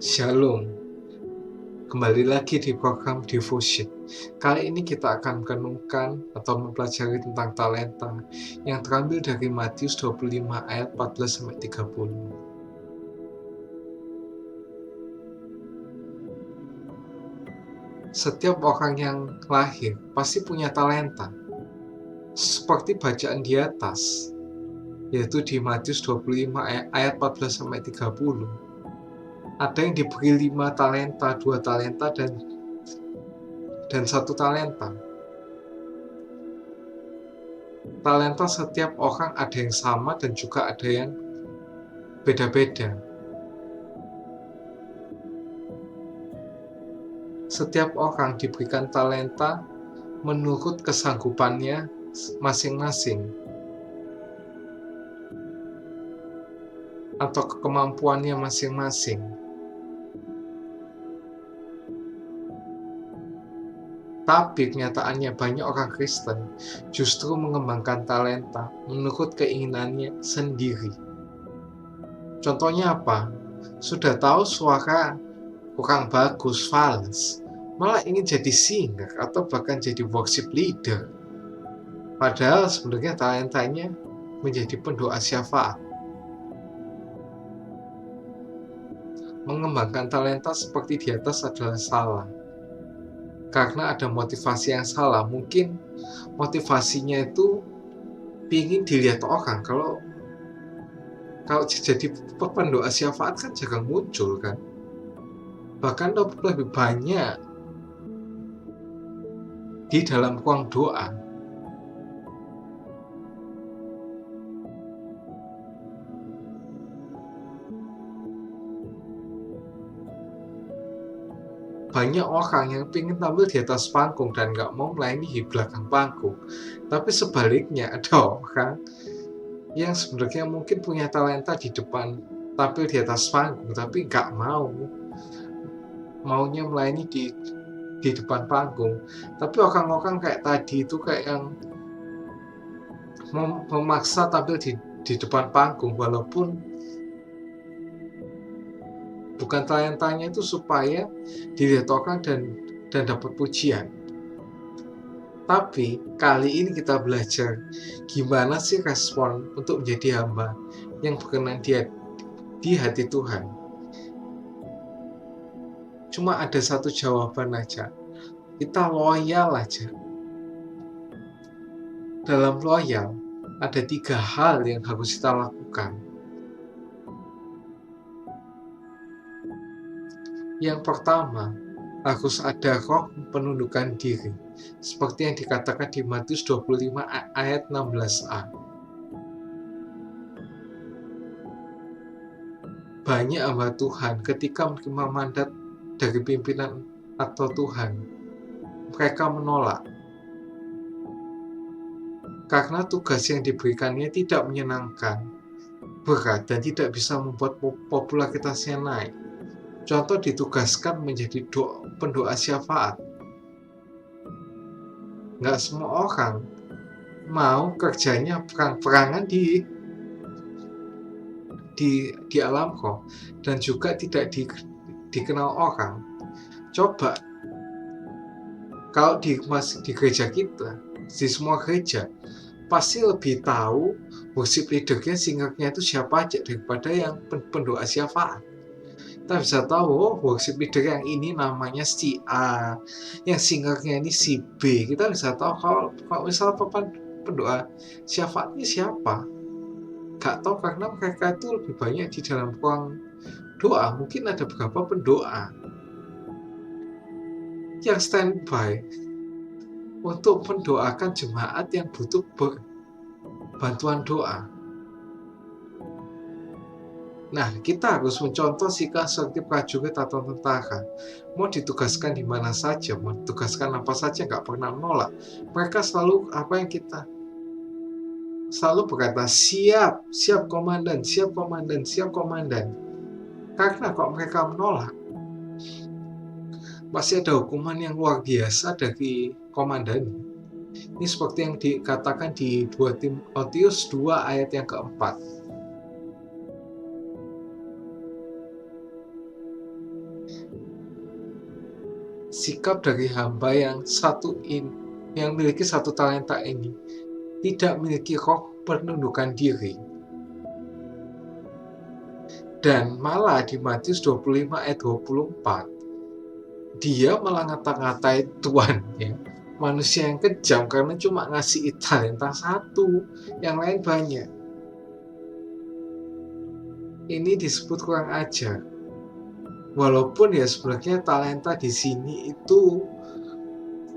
Shalom, kembali lagi di program Devotion. Kali ini kita akan merenungkan atau mempelajari tentang talenta yang terambil dari Matius 25 ayat 14-30. Setiap orang yang lahir pasti punya talenta. Seperti bacaan di atas, yaitu di Matius 25 ayat 14-30. Ada yang diberi 5 talenta, 2 talenta, dan 1 talenta. Talenta setiap orang ada yang sama dan juga ada yang beda-beda. Setiap orang diberikan talenta menurut kesanggupannya masing-masing atau kemampuannya masing-masing. Tapi kenyataannya banyak orang Kristen justru mengembangkan talenta menurut keinginannya sendiri. Contohnya apa? Sudah tahu suara kurang bagus, fals, malah ingin jadi singer atau bahkan jadi worship leader. Padahal sebenarnya talentanya menjadi pendoa syafaat. Mengembangkan talenta seperti di atas adalah salah. Karena ada motivasi yang salah. Mungkin motivasinya itu ingin dilihat orang. Kalau jadi pendoa syafaat kan jarang muncul kan. Bahkan lebih banyak di dalam ruang doa. Banyak orang yang ingin tampil di atas panggung dan gak mau melayani di belakang panggung. Tapi sebaliknya ada orang yang sebenarnya mungkin punya talenta di depan, tampil di atas panggung, tapi gak maunya melayani di depan panggung. Tapi orang-orang kayak tadi itu kayak yang memaksa tampil di depan panggung, walaupun bukan talentanya itu supaya dilihat orang dan dapat pujian. Tapi kali ini kita belajar gimana sih respon untuk menjadi hamba yang berkenan di hati Tuhan. Cuma ada satu jawaban aja, kita loyal aja. Dalam loyal ada 3 hal yang harus kita lakukan. Yang pertama, harus ada roh penundukan diri, seperti yang dikatakan di Matius 25 ayat 16a. Banyak hamba Tuhan ketika menerima mandat dari pimpinan atau Tuhan, mereka menolak. Karena tugas yang diberikannya tidak menyenangkan, berat, dan tidak bisa membuat popularitasnya naik. Contoh, ditugaskan menjadi pendoa syafaat. Nggak semua orang mau kerjanya perang-perangan di alam roh dan juga tidak dikenal orang. Coba kalau di gereja kita, di semua gereja pasti lebih tahu worship leadernya, singernya itu siapa aja daripada yang pendoa syafaat. Kita bisa tahu, oh, worship leader yang ini namanya si A, yang singernya ini si B. Kita bisa tahu kalau misalnya pendoa syafaat ini siapa. Gak tahu karena mereka itu lebih banyak di dalam ruang doa. Mungkin ada beberapa pendoa yang standby untuk mendoakan jemaat yang butuh bantuan doa. Nah, kita harus mencontoh sikap seperti prajurit atau tentara. Mau ditugaskan di mana saja, mau ditugaskan apa saja, nggak pernah menolak. Mereka selalu selalu berkata, siap komandan, siap komandan, siap komandan. Karena kalau mereka menolak, pasti ada hukuman yang luar biasa dari komandan. Ini seperti yang dikatakan di 2 Timotius 2 ayat yang keempat. sikap dari hamba yang yang memiliki satu talenta ini tidak memiliki roh penundukan diri. Dan malah di Matius 25 ayat 24, dia malah ngata-ngatain Tuhan, ya, manusia yang kejam karena cuma ngasih talenta satu, yang lain banyak. Ini disebut kurang ajar. Walaupun ya sebenarnya talenta di sini itu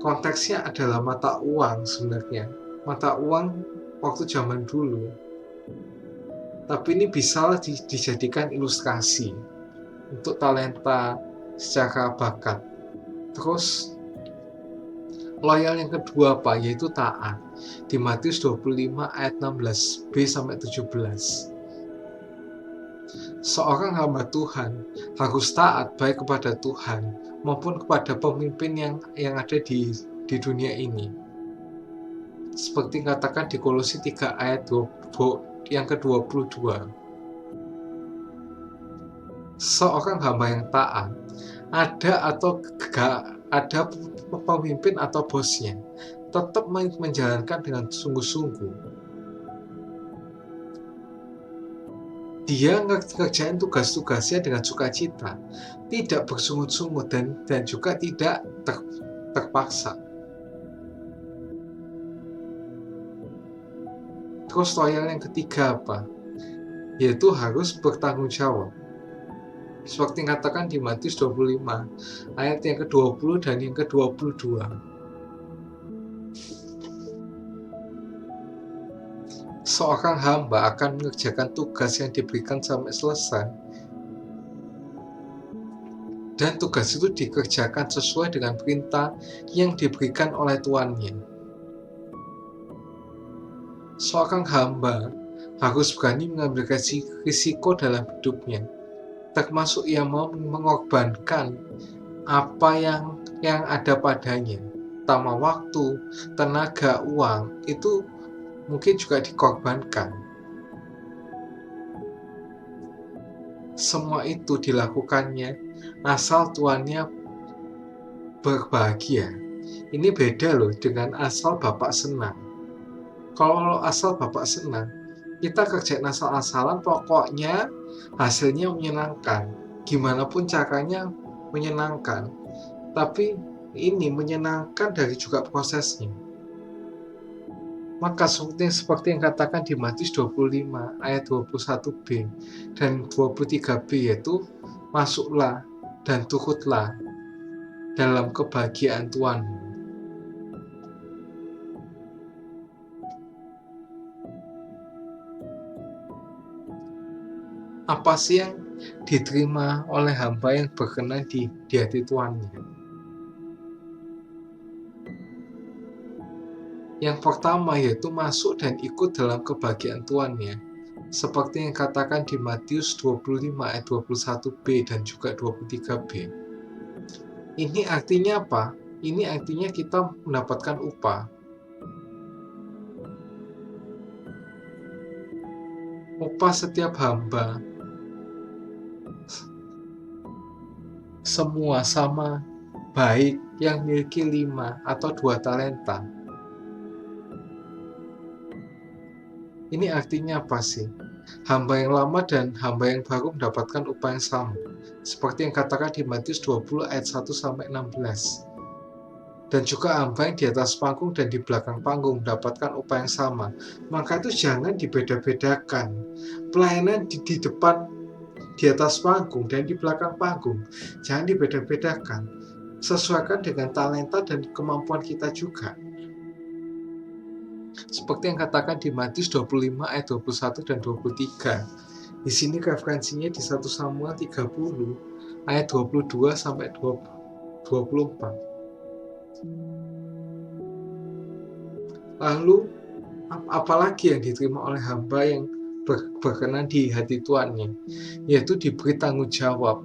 konteksnya adalah mata uang sebenarnya. Mata uang waktu zaman dulu. Tapi ini bisa dijadikan ilustrasi untuk talenta secara bakat. Terus loyal yang kedua apa? Yaitu taat. Di Matius 25 ayat 16b sampai 17. Seorang hamba Tuhan harus taat baik kepada Tuhan maupun kepada pemimpin yang ada di dunia ini. Seperti katakan di Kolose 3 ayat yang ke-22. Seorang hamba yang taat, ada atau gak ada pemimpin atau bosnya, tetap menjalankan dengan sungguh-sungguh. Dia ngerjain tugas-tugasnya dengan sukacita, tidak bersungut-sungut dan juga tidak terpaksa. Terus loyal yang ketiga apa? Yaitu harus bertanggung jawab. Seperti katakan di Matius 25 ayat yang ke-20 dan yang ke-22. Seorang hamba akan mengerjakan tugas yang diberikan sampai selesai. Dan tugas itu dikerjakan sesuai dengan perintah yang diberikan oleh tuannya. Seorang hamba harus berani mengambil risiko dalam hidupnya, termasuk ia mau mengorbankan apa yang ada padanya, terutama waktu, tenaga, uang, itu mungkin juga dikorbankan. Semua itu dilakukannya asal tuannya berbahagia. Ini beda loh dengan asal Bapak senang. Kalau asal Bapak senang, kita kerjain asal-asalan, pokoknya hasilnya menyenangkan. Gimana pun caranya menyenangkan. Tapi ini menyenangkan dari juga prosesnya. Maka seperti yang katakan di Matius 25 ayat 21b dan 23b, yaitu masuklah dan turutlah dalam kebahagiaan Tuhanmu. Apa sih yang diterima oleh hamba yang berkenan di hati Tuhannya? Yang pertama yaitu masuk dan ikut dalam kebahagiaan Tuhannya, seperti yang katakan di Matius 25 ayat 21b dan juga 23b. Ini artinya apa? Ini artinya kita mendapatkan upah. Upah setiap hamba semua sama, baik yang memiliki 5 atau 2 talenta. Ini artinya apa sih? Hamba yang lama dan hamba yang baru mendapatkan upah yang sama, seperti yang katakan di Matius 20 ayat 1 sampai 16. Dan juga hamba yang di atas panggung dan di belakang panggung mendapatkan upah yang sama. Maka itu jangan dibeda-bedakan. Pelayanan di depan, di atas panggung dan di belakang panggung, jangan dibeda-bedakan. Sesuaikan dengan talenta dan kemampuan kita juga. Seperti yang katakan di Matius 25 ayat 21 dan 23. Di sini referensinya di 1 Samuel 30 ayat 22 sampai 24. Lalu apalagi yang diterima oleh hamba yang berkenan di hati tuannya, yaitu diberi tanggung jawab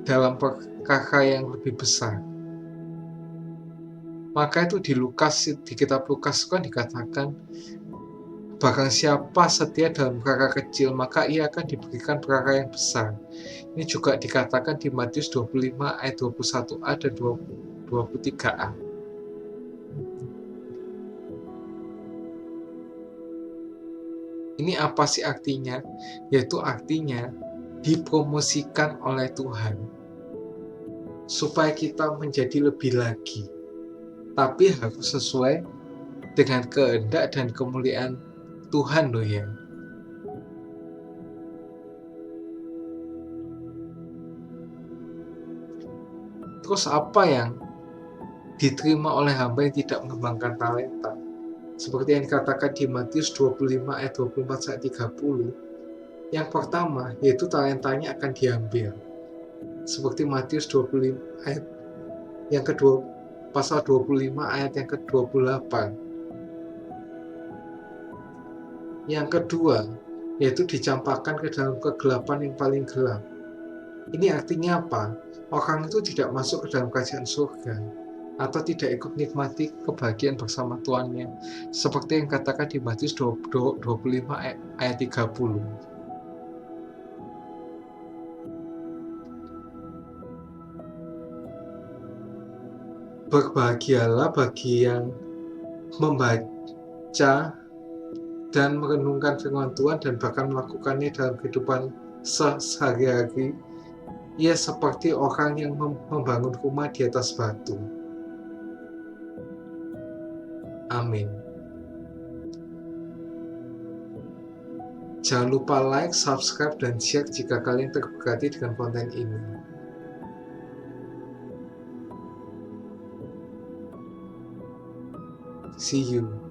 dalam perkara yang lebih besar. Maka itu di kitab Lukas kan dikatakan, barang siapa setia dalam perkara kecil, maka ia akan diberikan perkara yang besar. Ini juga dikatakan di Matius 25 ayat 21a dan 23a. Ini apa sih artinya? Yaitu artinya dipromosikan oleh Tuhan supaya kita menjadi lebih lagi, tapi harus sesuai dengan kehendak dan kemuliaan Tuhan loh ya. Terus apa yang diterima oleh hamba yang tidak mengembangkan talenta? Seperti yang dikatakan di Matius 25 ayat 24 sampai 30. Yang pertama, yaitu talentanya akan diambil. Seperti Matius 25 ayat yang kedua, pasal 25 ayat yang ke-28. Yang kedua, yaitu dicampakkan ke dalam kegelapan yang paling gelap. Ini artinya apa? Orang itu tidak masuk ke dalam kerajaan surga atau tidak ikut nikmati kebahagiaan bersama tuannya, seperti yang katakan di Matius 25 ayat 30. Berbahagialah bagi yang membaca dan merenungkan firman Tuhan dan bahkan melakukannya dalam kehidupan sehari-hari. Ia seperti orang yang membangun rumah di atas batu. Amin. Jangan lupa like, subscribe, dan share jika kalian terberkati dengan konten ini. See you.